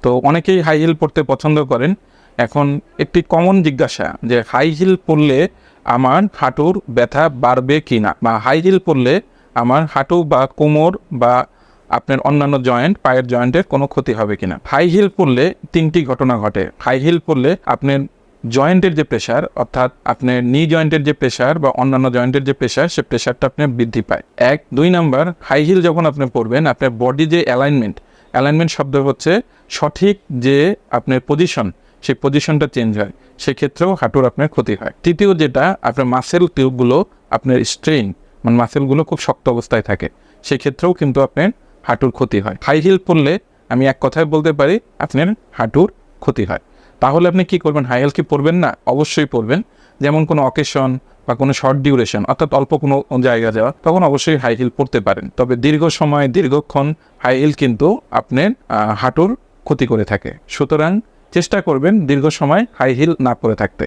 তো অনেকেই high heel পরতে পছন্দ করেন। এখন একটি কমন জিজ্ঞাসা যে হাই হিল পরলে আমার হাঁটুর ব্যথা বাড়বে কি না, বা হাই হিল পরলে আমার হাঁটু বা কোমর বা আপনার অন্যান্য জয়েন্ট, পায়ের জয়েন্টের কোনো ক্ষতি হবে কিনা। হাই হিল পরলে তিনটি ঘটনা ঘটে। হাই হিল পরলে আপনার জয়েন্টের যে প্রেশার, অর্থাৎ আপনার নি জয়েন্টের যে প্রেশার বা অন্যান্য জয়েন্টের যে প্রেশার, সে প্রেশারটা আপনার বৃদ্ধি পায়। 2 নাম্বার, হাই হিল যখন আপনি পরবেন, আপনার বডি যে অ্যালাইনমেন্ট শব্দ হচ্ছে সঠিক যে আপনার পজিশন, সেই পজিশনটা চেঞ্জ হয়, সেক্ষেত্রেও হাঁটুর আপনার ক্ষতি হয়। তৃতীয় যেটা, আপনার মাসেল টিউবগুলো আপনার স্ট্রেইন, মানে মাসেলগুলো খুব শক্ত অবস্থায় থাকে, সেক্ষেত্রেও কিন্তু আপনার হাঁটুর ক্ষতি হয়। হাই হিল পরলে আমি এক কথায় বলতে পারি আপনার হাঁটুর ক্ষতি হয়। তাহলে আপনি কি করবেন? হাই হিল কি পরবেন না? অবশ্যই পরবেন। যেমন কোনো অকেশন বা কোনো শর্ট ডিউরেশন, অর্থাৎ অল্প কোনো জায়গা যাওয়া, তখন অবশ্যই হাই হিল পরতে পারেন। তবে দীর্ঘ সময় দীর্ঘক্ষণ হাই হিল কিন্তু আপনার হাঁটুর ক্ষতি করে থাকে। সুতরাং চেষ্টা করবেন দীর্ঘ সময় হাই হিল না পরে থাকতে।